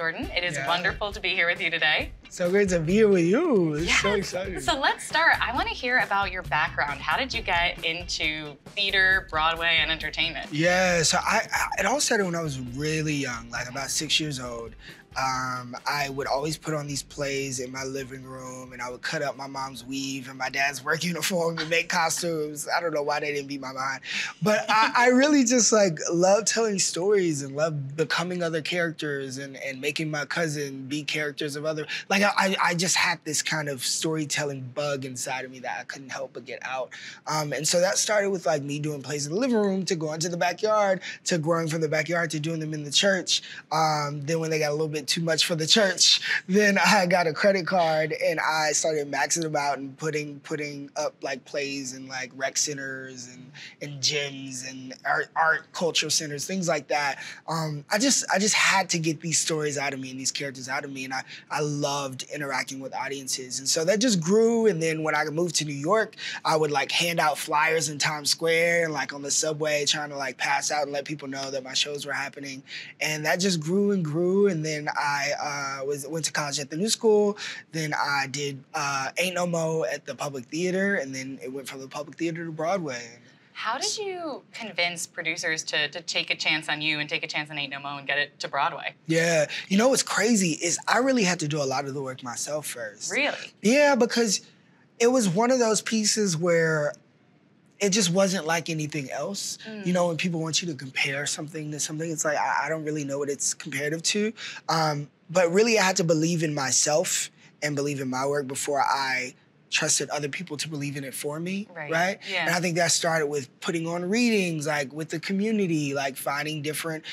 Jordan. It is wonderful to be here with you today. So great to be here with you. It's so exciting. So let's start. I want to hear about your background. How did you get into theater, Broadway, and entertainment? Yeah, so it all started when I was really young, like about 6 years old. I would always put on these plays in my living room, and I would cut up my mom's weave and my dad's work uniform and make costumes. I don't know why they didn't beat my mind. But I really just like love telling stories and love becoming other characters and making my cousin be characters of other. Like I just had this kind of storytelling bug inside of me that I couldn't help but get out. And so that started with like me doing plays in the living room to going to the backyard, to growing from the backyard to doing them in the church. Then when they got a little bit too much for the church, then I got a credit card and I started maxing them out and putting up like plays in like rec centers and gyms and art cultural centers, things like that. I just had to get these stories out of me and these characters out of me, and I loved interacting with audiences. And so that just grew, and then when I moved to New York, I would like hand out flyers in Times Square and like on the subway trying to like pass out and let people know that my shows were happening. And that just grew and grew, and then I went to college at the New School. Then I did Ain't No Mo at the Public Theater, and then it went from the Public Theater to Broadway. How did you convince producers to take a chance on you and take a chance on Ain't No Mo and get it to Broadway? Yeah, you know what's crazy is I really had to do a lot of the work myself first. Really? Yeah, because it was one of those pieces where it just wasn't like anything else. You know, when people want you to compare something to something, it's like, I don't really know what it's comparative to. But really, I had to believe in myself and believe in my work before I trusted other people to believe in it for me, right? Yeah. And I think that started with putting on readings, like with the community, like finding different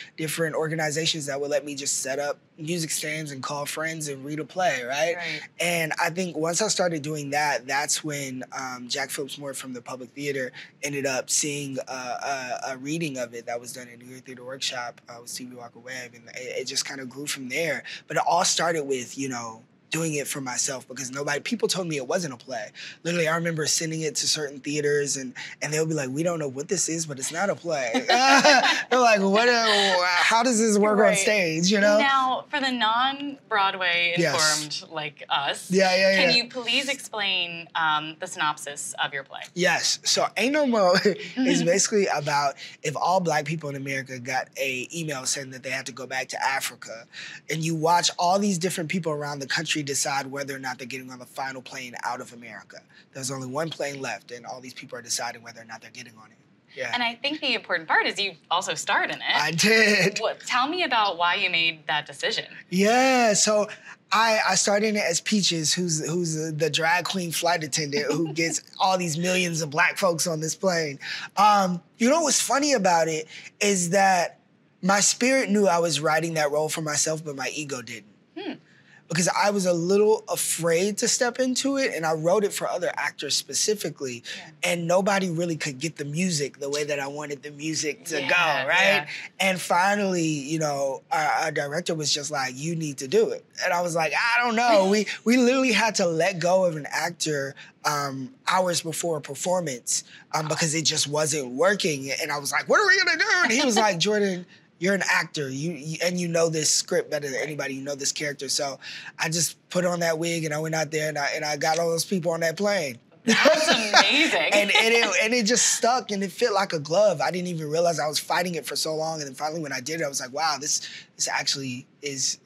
organizations that would let me just set up music stands and call friends and read a play, right? And I think once I started doing that, that's when Jack Phillips Moore from the Public Theater ended up seeing a reading of it that was done in New York Theater Workshop with Stevie Walker Webb, and it just kind of grew from there. But it all started with, you know, doing it for myself, because people told me it wasn't a play. Literally, I remember sending it to certain theaters and they'll be like, we don't know what this is, but it's not a play. They're like, how does this work on stage, you know? Now, for the non-Broadway informed like us, can you please explain the synopsis of your play? Yes, so Ain't No Mo is basically about if all Black people in America got a email saying that they had to go back to Africa, and you watch all these different people around the country decide whether or not they're getting on the final plane out of America. There's only one plane left, and all these people are deciding whether or not they're getting on it. Yeah. And I think the important part is you also starred in it. I did. Tell me about why you made that decision. Yeah, so I started in it as Peaches, who's the drag queen flight attendant who gets all these millions of Black folks on this plane. You know what's funny about it is that my spirit knew I was writing that role for myself, but my ego didn't. Because I was a little afraid to step into it, and I wrote it for other actors specifically, and nobody really could get the music the way that I wanted the music to go, right? And finally, you know, our director was just like, you need to do it. And I was like, I don't know. We literally had to let go of an actor hours before a performance because it just wasn't working. And I was like, what are we gonna do? And he was like, Jordan, you're an actor, and you know this script better than anybody. You know this character. So I just put on that wig and I went out there and I got all those people on that plane. That's amazing. and it just stuck and it fit like a glove. I didn't even realize I was fighting it for so long. And then finally when I did it, I was like, wow, this actually is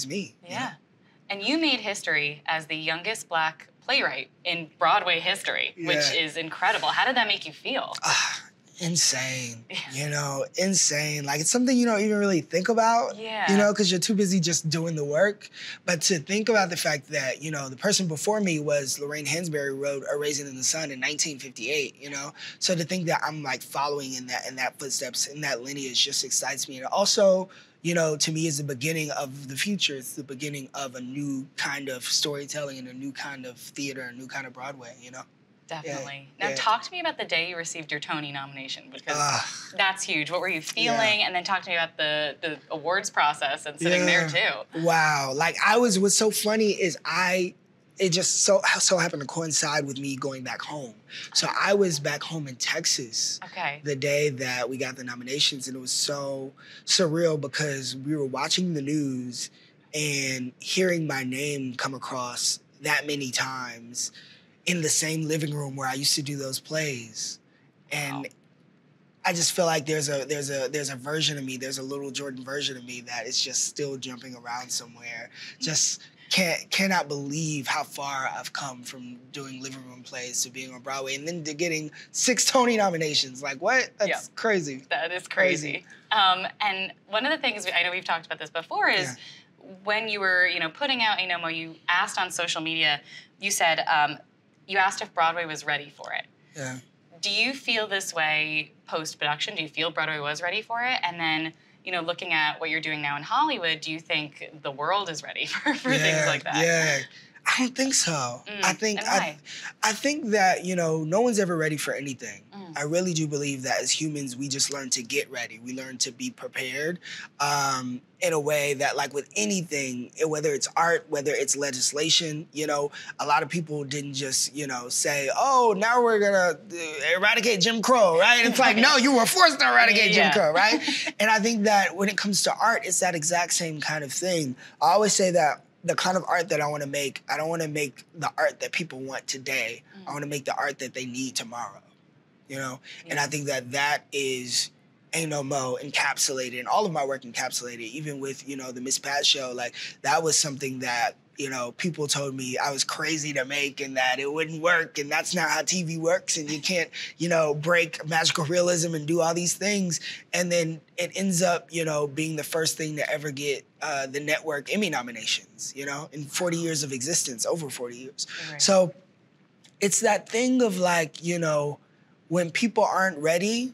me. Yeah. You know? And you made history as the youngest Black playwright in Broadway history, which is incredible. How did that make you feel? Insane, you know, insane. Like, it's something you don't even really think about, you know, because you're too busy just doing the work. But to think about the fact that, you know, the person before me was Lorraine Hansberry, wrote A Raisin in the Sun in 1958, you know? So to think that I'm, like, following in that footsteps, in that lineage just excites me. And it also, you know, to me is the beginning of the future. It's the beginning of a new kind of storytelling and a new kind of theater, a new kind of Broadway, you know? Definitely. Now, talk to me about the day you received your Tony nomination, because that's huge. What were you feeling? And then talk to me about the awards process and sitting there, too. Wow. Like, what's so funny is it just so happened to coincide with me going back home. So I was back home in Texas the day that we got the nominations, and it was so surreal because we were watching the news and hearing my name come across that many times in the same living room where I used to do those plays. And I just feel like there's a version of me, there's a little Jordan version of me that is just still jumping around somewhere. Just cannot believe how far I've come from doing living room plays to being on Broadway and then to getting 6 Tony nominations. Like, what? That's crazy. That is crazy. And one of the things, I know we've talked about this before, is when you were, putting out Enomo, you asked on social media, you said, you asked if Broadway was ready for it. Yeah. Do you feel this way post-production? Do you feel Broadway was ready for it? And then, looking at what you're doing now in Hollywood, do you think the world is ready for things like that? Yeah. I don't think so. I think that, no one's ever ready for anything. I really do believe that as humans, we just learn to get ready. We learn to be prepared in a way that, like with anything, whether it's art, whether it's legislation, a lot of people didn't just, say, oh, now we're gonna eradicate Jim Crow, right? It's like, no, you were forced to eradicate Jim Crow, right? And I think that when it comes to art, it's that exact same kind of thing. I always say that the kind of art that I want to make, I don't want to make the art that people want today. I want to make the art that they need tomorrow, And I think that is Ain't No Mo encapsulated, and all of my work encapsulated, even with, the Miss Pat show. Like, that was something that, people told me I was crazy to make and that it wouldn't work, and that's not how TV works, and you can't, break magical realism and do all these things. And then it ends up, being the first thing to ever get the network Emmy nominations, in 40 years of existence, over 40 years. Right. So it's that thing of like, when people aren't ready,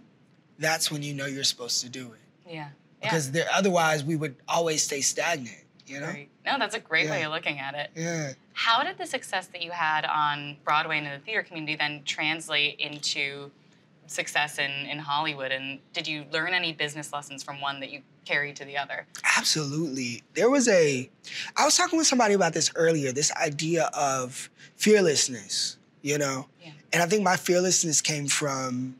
that's when you're supposed to do it. Yeah. Because otherwise we would always stay stagnant, Right. No, that's a great way of looking at it. Yeah. How did the success that you had on Broadway and in the theater community then translate into success in Hollywood? And did you learn any business lessons from one that you carried to the other? Absolutely. I was talking with somebody about this earlier, this idea of fearlessness, And I think my fearlessness came from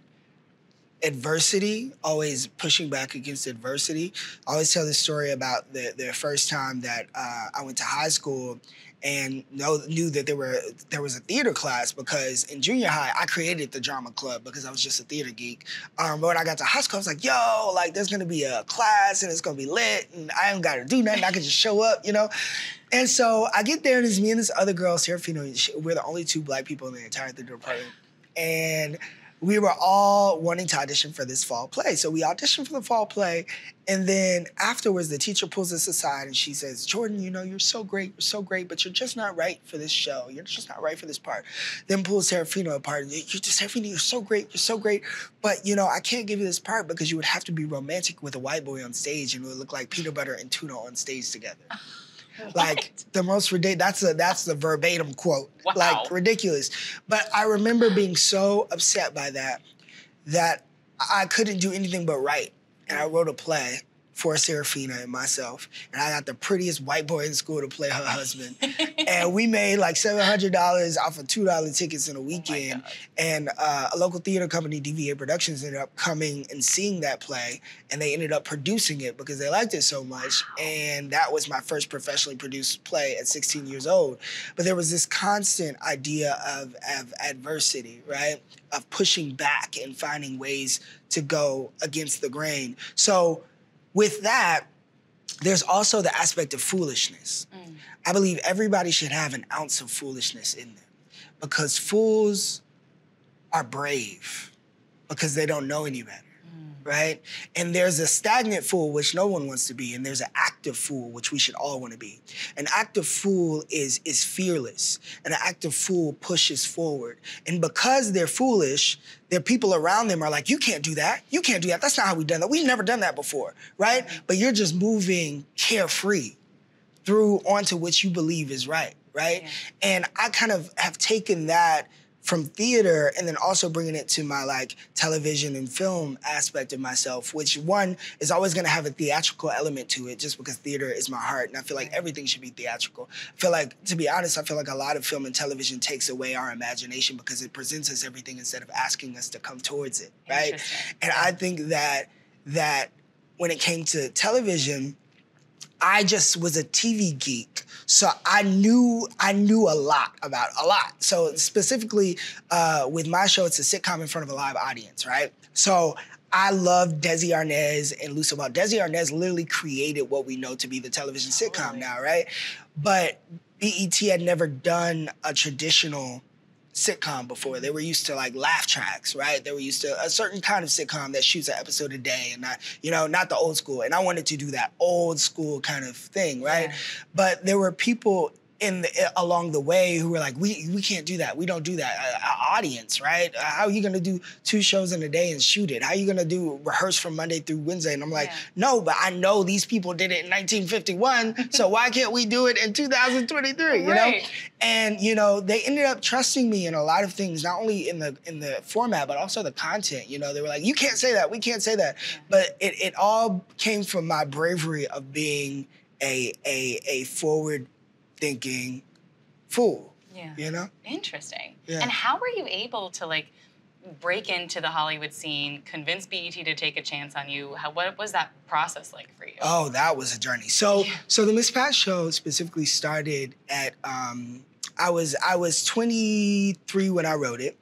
adversity, always pushing back against adversity. I always tell this story about the first time that I went to high school and knew that there was a theater class, because in junior high, I created the drama club because I was just a theater geek. But when I got to high school, I was like, yo, like there's gonna be a class and it's gonna be lit and I ain't gotta do nothing, I can just show up, And so I get there and it's me and this other girl, Serafina. We're the only 2 Black people in the entire theater department. And we were all wanting to audition for this fall play. So we auditioned for the fall play. And then afterwards, the teacher pulls us aside and she says, Jordan, you're so great, but you're just not right for this show. You're just not right for this part. Then pulls Serafina apart. Serafina, you're so great. But, I can't give you this part because you would have to be romantic with a white boy on stage and it would look like peanut butter and tuna on stage together. Like the most ridiculous, that's the verbatim quote. Wow. Like ridiculous. But I remember being so upset by that I couldn't do anything but write. And I wrote a play for Serafina and myself. And I got the prettiest white boy in school to play her husband. And we made like $700 off of $2 tickets in a weekend. And a local theater company, DVA Productions, ended up coming and seeing that play. And they ended up producing it because they liked it so much. And that was my first professionally produced play at 16 years old. But there was this constant idea of adversity, right? Of pushing back and finding ways to go against the grain. So with that, there's also the aspect of foolishness. I believe everybody should have an ounce of foolishness in them because fools are brave because they don't know any better, right? And there's a stagnant fool, which no one wants to be, and there's an active fool, which we should all want to be. An active fool is fearless, and an active fool pushes forward. And because they're foolish, their people around them are like, you can't do that. You can't do that. That's not how we've done that. We've never done that before, right? But you're just moving carefree through onto what you believe is right? Yeah. And I kind of have taken that from theater and then also bringing it to my like television and film aspect of myself, which one is always gonna have a theatrical element to it just because theater is my heart. And I feel like everything should be theatrical. I feel like, to be honest, I feel like a lot of film and television takes away our imagination because it presents us everything instead of asking us to come towards it, right? And I think that when it came to television, I just was a TV geek. So I knew a lot about a lot. So specifically with my show, it's a sitcom in front of a live audience, right? So I love Desi Arnaz and Lucy Ball. Desi Arnaz literally created what we know to be the television sitcom now, right? But BET had never done a traditional sitcom before. They were used to like laugh tracks, right? They were used to a certain kind of sitcom that shoots an episode a day and not, not the old school. And I wanted to do that old school kind of thing, right? Yeah. But there were people along the way who were like, we can't do that. We don't do that. Our audience, right? How are you gonna do 2 shows in a day and shoot it? How are you gonna rehearse from Monday through Wednesday? And I'm like, no, but I know these people did it in 1951, so why can't we do it in 2023, you know? And, they ended up trusting me in a lot of things, not only in the format, but also the content. They were like, you can't say that, we can't say that. Yeah. But it all came from my bravery of being a forward thinking fool, Interesting. Yeah. And how were you able to break into the Hollywood scene, convince BET to take a chance on you? What was that process like for you? Oh, that was a journey. So the Miss Pat show specifically started at, I was 23 when I wrote it.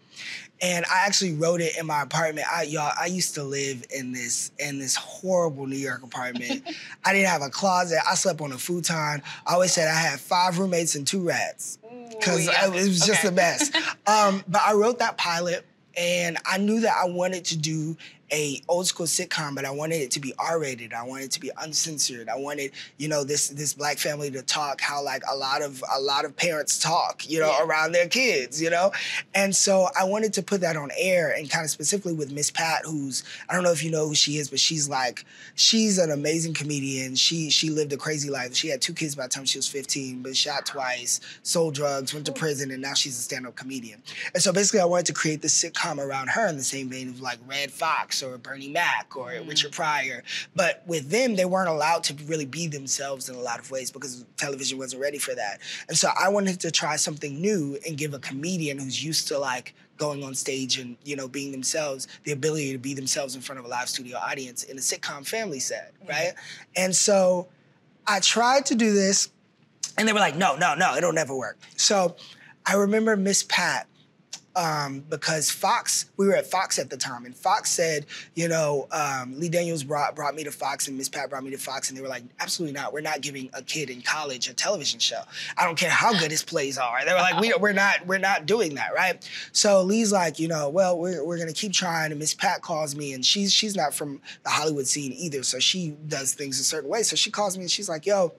And I actually wrote it in my apartment. I used to live in this horrible New York apartment. I didn't have a closet. I slept on a futon. I always said I had 5 roommates and 2 rats because it was just the best. But I wrote that pilot, and I knew that I wanted to do a old school sitcom, but I wanted it to be R-rated. I wanted it to be uncensored. I wanted, this Black family to talk how like a lot of parents talk, around their kids, And so I wanted to put that on air, and kind of specifically with Miss Pat, who's, I don't know if you know who she is, but she's an amazing comedian. She lived a crazy life. She had 2 kids by the time she was 15, but shot twice, sold drugs, went to prison, and now she's a stand-up comedian. And so basically I wanted to create this sitcom around her in the same vein of like Red Fox or Bernie Mac or Richard Pryor. But with them, they weren't allowed to really be themselves in a lot of ways because television wasn't ready for that. And so I wanted to try something new and give a comedian who's used to like going on stage and, being themselves, the ability to be themselves in front of a live studio audience in a sitcom family set, right? And so I tried to do this, and they were like, no, it'll never work. So I remember Miss Pat, because Fox, we were at Fox at the time, and Fox said, Lee Daniels brought me to Fox, and Miss Pat brought me to Fox, and they were like, absolutely not. We're not giving a kid in college a television show. I don't care how good his plays are. They were like, we're not doing that, right? So Lee's like, well, we're gonna keep trying, and Miss Pat calls me, and she's not from the Hollywood scene either, so she does things a certain way. So she calls me, and she's like, yo,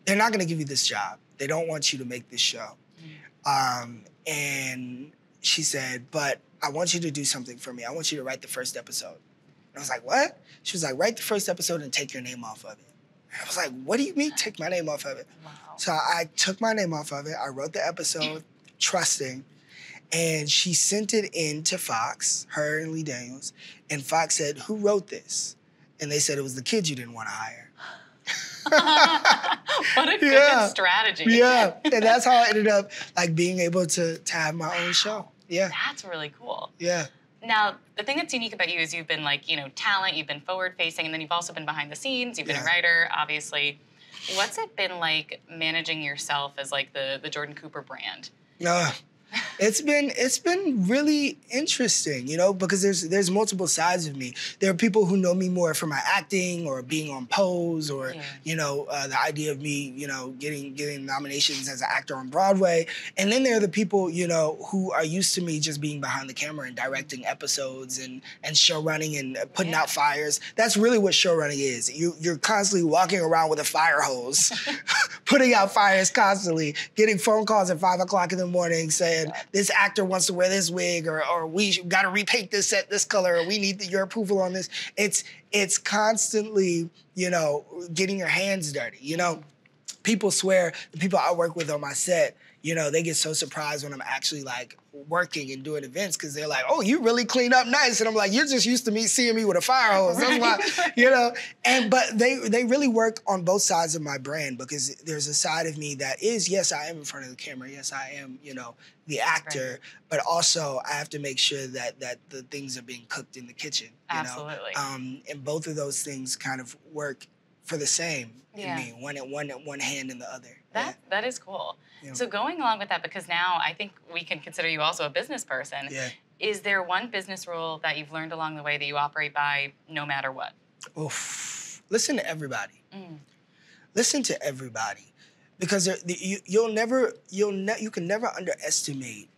they're not gonna give you this job. They don't want you to make this show. And she said, but I want you to do something for me. I want you to write the first episode. And I was like, what? She was like, write the first episode and take your name off of it. And I was like, what do you mean take my name off of it? Wow. So I took my name off of it. I wrote the episode, trusting, and she sent it in to Fox, her and Lee Daniels, and Fox said, who wrote this? And they said it was the kid you didn't want to hire. What a good strategy. Yeah, and that's how I ended up being able to have my own show. Yeah. That's really cool. Yeah. Now, the thing that's unique about you is you've been talent, you've been forward-facing, and then you've also been behind the scenes, you've been a writer, obviously. What's it been like managing yourself as the Jordan Cooper brand? It's been really interesting, because there's multiple sides of me. There are people who know me more for my acting or being on Pose or, the idea of me, getting nominations as an actor on Broadway. And then there are the people, who are used to me just being behind the camera and directing episodes and show running and putting out fires. That's really what show running is. You're constantly walking around with a fire hose, putting out fires constantly, getting phone calls at 5 o'clock in the morning saying, this actor wants to wear this wig, or we got to repaint this set this color, or we need your approval on this. It's constantly, getting your hands dirty. People swear, the people I work with on my set, they get so surprised when I'm actually working and doing events because they're like, oh, you really clean up nice. And I'm like, you're just used to seeing me with a fire hose. That's why, but they really work on both sides of my brand because there's a side of me that is, yes, I am in front of the camera. Yes, I am, the actor, but also I have to make sure that the things are being cooked in the kitchen. Absolutely. And both of those things kind of work for the same Yeah. in me, one hand in the other. That is cool. Yeah. So going along with that, because now I think we can consider you also a business person. Yeah. Is there one business rule that you've learned along the way that you operate by no matter what? Oof. Listen to everybody. Mm. Listen to everybody, because you can never underestimate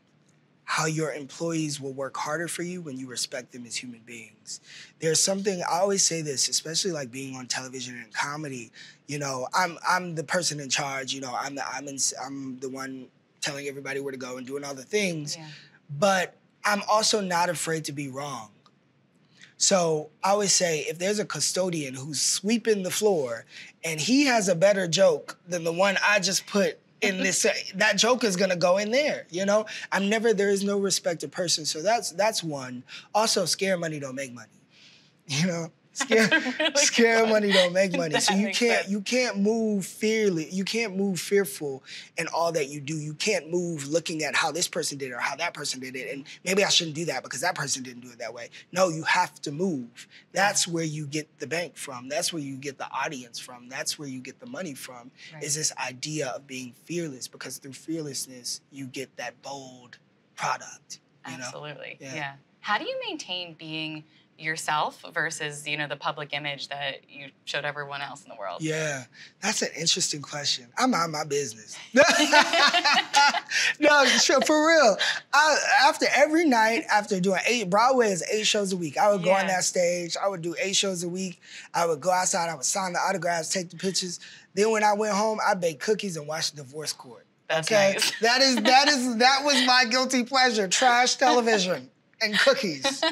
how your employees will work harder for you when you respect them as human beings. There's something, I always say this, especially like being on television and comedy, you know, I'm the person in charge, you know, I'm the one telling everybody where to go and doing all the things, Yeah. but I'm also not afraid to be wrong. So I always say, if there's a custodian who's sweeping the floor and he has a better joke than the one I just put in this, that joke is gonna go in there, you know? There is no respected person, so that's one. Also, scare money don't make money, you know? Scare money don't make money. So you can't move fearful in all that you do. You can't move looking at how this person did it or how that person did it, and maybe I shouldn't do that because that person didn't do it that way. No, you have to move. That's where you get the bank from. That's where you get the audience from. That's where you get the money from, is this idea of being fearless, because through fearlessness, you get that bold product. You Absolutely, know? yeah. How do you maintain being yourself versus, you know, the public image that you showed everyone else in the world? Yeah, that's an interesting question. I'm out of my business. No, for real. After every night, after doing Broadway is 8 shows a week. I would go on that stage. I would do 8 shows a week. I would go outside. I would sign the autographs, take the pictures. Then when I went home, I baked cookies and watched the divorce court. That's okay, nice. that was my guilty pleasure. Trash television and cookies.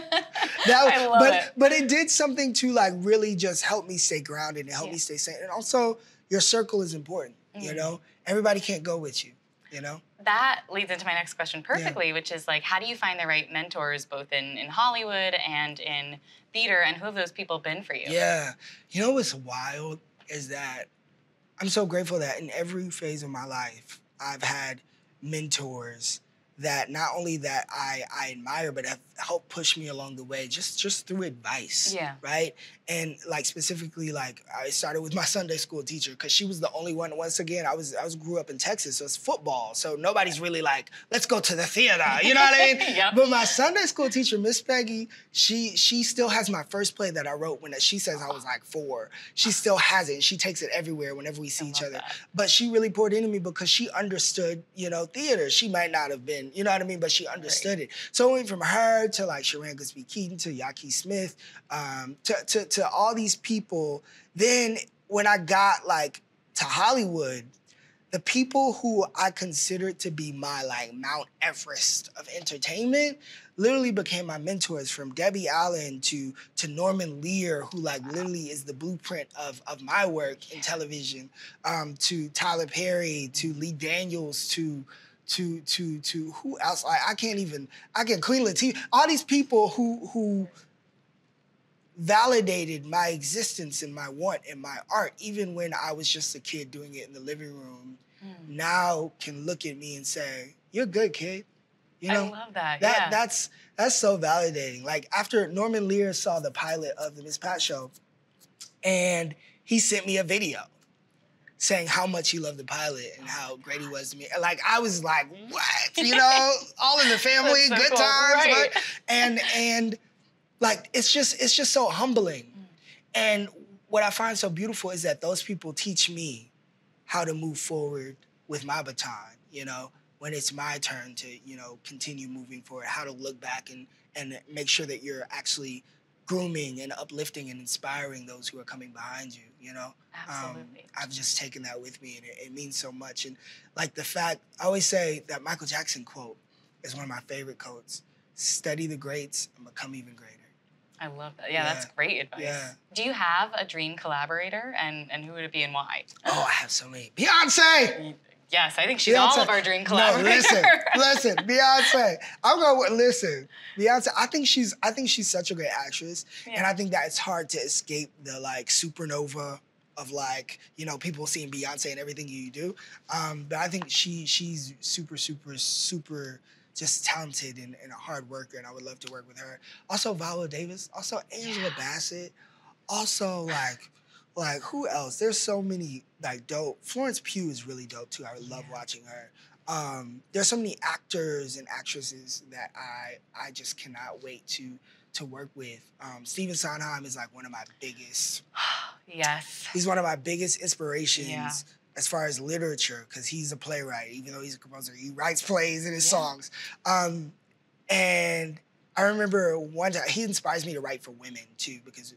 I love it. But it did something to like really just help me stay grounded and help me stay sane. And also, your circle is important. You know, everybody can't go with you. You know. That leads into my next question perfectly, which is like, how do you find the right mentors both in Hollywood and in theater, and who have those people been for you? Yeah, you know what's wild is that I'm so grateful that in every phase of my life, I've had mentors that not only that I admire, but have helped push me along the way, just through advice, right? And like specifically, like I started with my Sunday school teacher because she was the only one. Once again, I grew up in Texas, so it's football, so nobody's really like, let's go to the theater, you know what I mean? But my Sunday school teacher, Miss Peggy, she still has my first play that I wrote when she says I was like 4. She still has it. She takes it everywhere whenever we see each other. But she really poured into me because she understood, you know, theater. She might not have been, you know what I mean, but she understood it. So it went from her to like Sharon Goodspeed Keaton to Yaki Smith, to all these people. Then when I got like to Hollywood, the people who I considered to be my like Mount Everest of entertainment literally became my mentors, from Debbie Allen to Norman Lear, who like literally is the blueprint of my work in television, to Tyler Perry, to Lee Daniels, to who else? I can Queen Latifah. All these people who validated my existence and my want and my art, even when I was just a kid doing it in the living room, now can look at me and say, "You're good, kid." You know? I love that. That's so validating. Like after Norman Lear saw the pilot of the Miss Pat show, and he sent me a video saying how much he loved the pilot and how great he was to me. Like I was like, what? You know, all in the family, so good cool. times, right? And like it's just so humbling. And what I find so beautiful is that those people teach me how to move forward with my baton, you know, when it's my turn to, you know, continue moving forward, how to look back and make sure that you're actually grooming and uplifting and inspiring those who are coming behind you, you know? Absolutely. I've just taken that with me, and it means so much. And like the fact, I always say that Michael Jackson quote is one of my favorite quotes: study the greats and become even greater. I love that. Yeah, that's great advice. Yeah. Do you have a dream collaborator, and who would it be and why? Oh, I have so many. Beyonce! Yes, I think she's all of our dream collaborators. No, listen, Beyonce. I'm gonna listen. Beyonce, I think she's such a great actress, and I think that it's hard to escape the like supernova of like, you know, people seeing Beyonce and everything you do. But I think she's super just talented and a hard worker, and I would love to work with her. Also Viola Davis, also Angela Bassett, also like Like, who else? There's so many, like, dope. Florence Pugh is really dope, too. I love watching her. There's so many actors and actresses that I just cannot wait to work with. Stephen Sondheim is, like, one of my biggest... Yes. He's one of my biggest inspirations as far as literature, because he's a playwright. Even though he's a composer, he writes plays in his songs. And I remember one time, he inspires me to write for women, too, because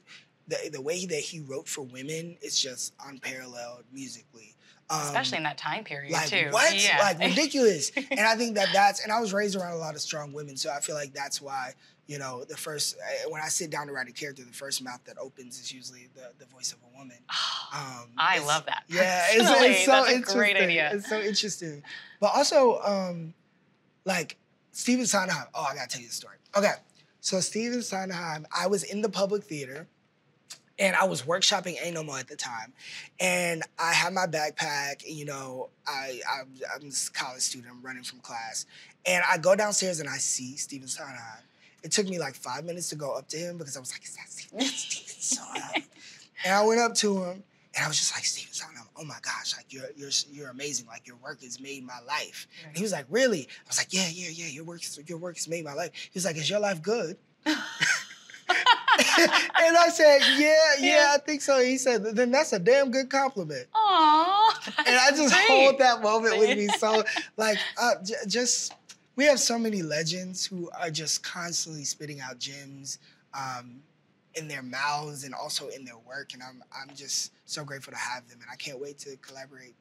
the way that he wrote for women is just unparalleled musically. Especially in that time period, like, too. What? Yeah. Like, ridiculous. And I think that's, and I was raised around a lot of strong women, so I feel like that's why, you know, the first, when I sit down to write a character, the first mouth that opens is usually the voice of a woman. I love that. Yeah, it's so That's a interesting. great idea. It's so interesting. But also, like, Stephen Sondheim, I gotta tell you the story. Okay, so Stephen Sondheim, I was in the public theater, and I was workshopping Ain't No More at the time. And I had my backpack, you know, I'm a college student, I'm running from class. And I go downstairs and I see Stephen Sondheim. It took me like 5 minutes to go up to him because I was like, is that Stephen Sondheim? And I went up to him and I was just like, Stephen Sondheim, oh my gosh, like you're amazing. Like your work has made my life. Right. And he was like, really? I was like, yeah, your work has made my life. He was like, is your life good? And I said, yeah, I think so. He said, then that's a damn good compliment. Aww, and I just great. hold that moment with me. So, like, we have so many legends who are just constantly spitting out gems in their mouths and also in their work. And I'm just so grateful to have them. And I can't wait to collaborate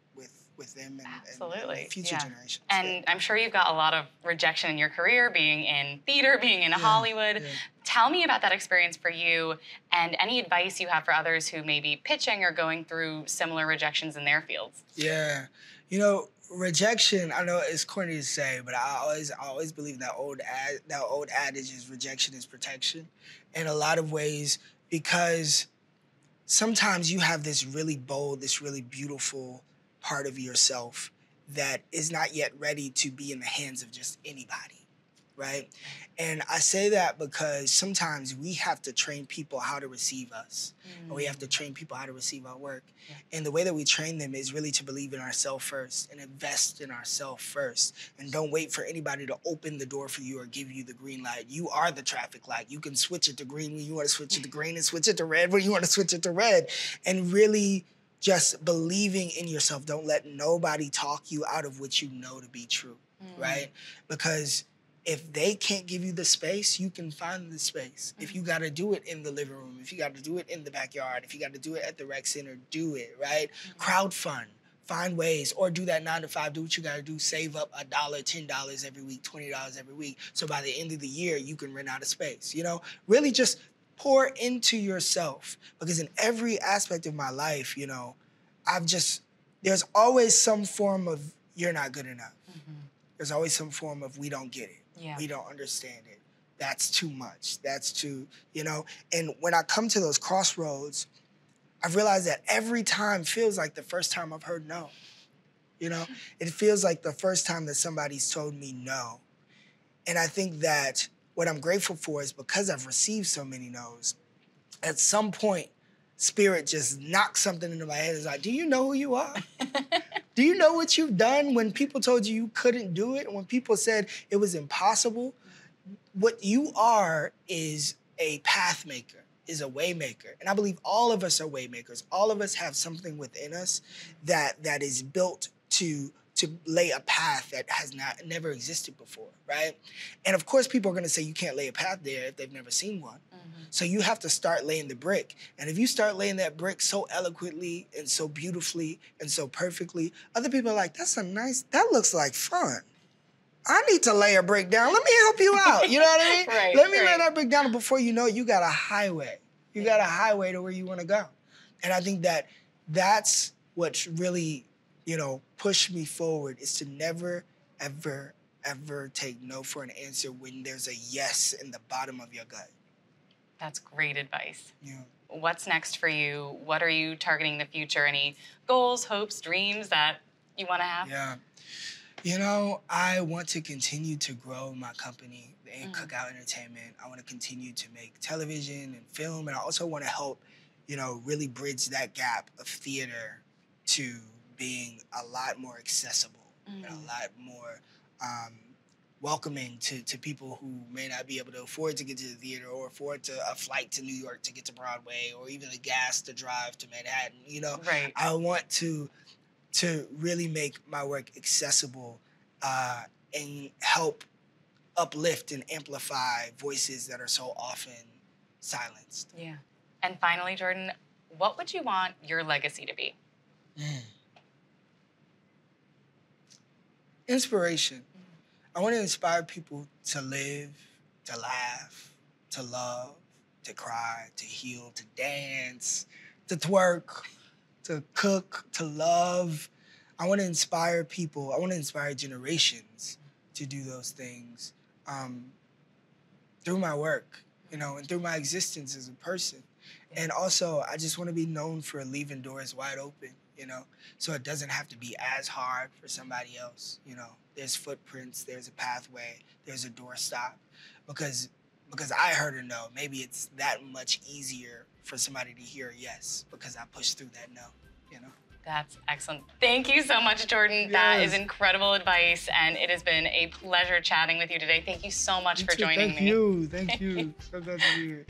with them and future generations. And I'm sure you've got a lot of rejection in your career, being in theater, being in Hollywood. Yeah. Tell me about that experience for you and any advice you have for others who may be pitching or going through similar rejections in their fields. Yeah. You know, rejection, I know it's corny to say, but I always believe that old adage is rejection is protection in a lot of ways, because sometimes you have this really bold, this really beautiful part of yourself that is not yet ready to be in the hands of just anybody, right? And I say that because sometimes we have to train people how to receive us, or we have to train people how to receive our work. Yeah. And the way that we train them is really to believe in ourselves first and invest in ourselves first. And don't wait for anybody to open the door for you or give you the green light. You are the traffic light. You can switch it to green when you want to switch it to green, and switch it to red when you want to switch it to red. And really just believing in yourself. Don't let nobody talk you out of what you know to be true, right? Because if they can't give you the space, you can find the space. If you got to do it in the living room, if you got to do it in the backyard, if you got to do it at the rec center, do it, right? Crowdfund, find ways, or do that 9 to 5, do what you got to do, save up $1, $10 every week, $20 every week. So by the end of the year, you can rent out a space, you know? Really just pour into yourself, because in every aspect of my life, you know, there's always some form of you're not good enough. There's always some form of we don't get it. Yeah. We don't understand it. That's too much. That's too, you know? And when I come to those crossroads, I've realized that every time feels like the first time I've heard no. You know? It feels like the first time that somebody's told me no. And I think that what I'm grateful for is because I've received so many no's, at some point, Spirit just knocks something into my head. It's like, do you know who you are? Do you know what you've done when people told you couldn't do it? When people said it was impossible? What you are is a path maker, is a way maker. And I believe all of us are way makers. All of us have something within us that is built to lay a path that has never existed before, right? And of course, people are gonna say you can't lay a path there if they've never seen one. So you have to start laying the brick. And if you start laying that brick so eloquently and so beautifully and so perfectly, other people are like, that looks like fun. I need to lay a brick down. Let me help you out. You know what I mean? Right, Let me lay that brick down, and before you know it, you got a highway. You got a highway to where you wanna go. And I think that that's what's really, you know, pushed me forward, is to never, ever, ever take no for an answer when there's a yes in the bottom of your gut. That's great advice. Yeah. What's next for you? What are you targeting in the future? Any goals, hopes, dreams that you want to have? Yeah. You know, I want to continue to grow my company, Cookout Entertainment. I want to continue to make television and film, and I also want to help you know, really bridge that gap of theater to being a lot more accessible and a lot more welcoming to people who may not be able to afford to get to the theater or afford a flight to New York to get to Broadway or even the gas to drive to Manhattan. You know, Right. I want to really make my work accessible and help uplift and amplify voices that are so often silenced. Yeah. And finally, Jordan, what would you want your legacy to be? Inspiration. I want to inspire people to live, to laugh, to love, to cry, to heal, to dance, to twerk, to cook, to love. I want to inspire people. I want to inspire generations to do those things through my work, you know, and through my existence as a person. And also, I just want to be known for leaving doors wide open, you know, so it doesn't have to be as hard for somebody else, you know. There's footprints, there's a pathway, there's a doorstop, because I heard a no. Maybe it's that much easier for somebody to hear a yes because I pushed through that no, you know. That's excellent. Thank you so much, Jordan. Yes. That is incredible advice, and it has been a pleasure chatting with you today. Thank you so much for joining me. Thank you. So glad to be here.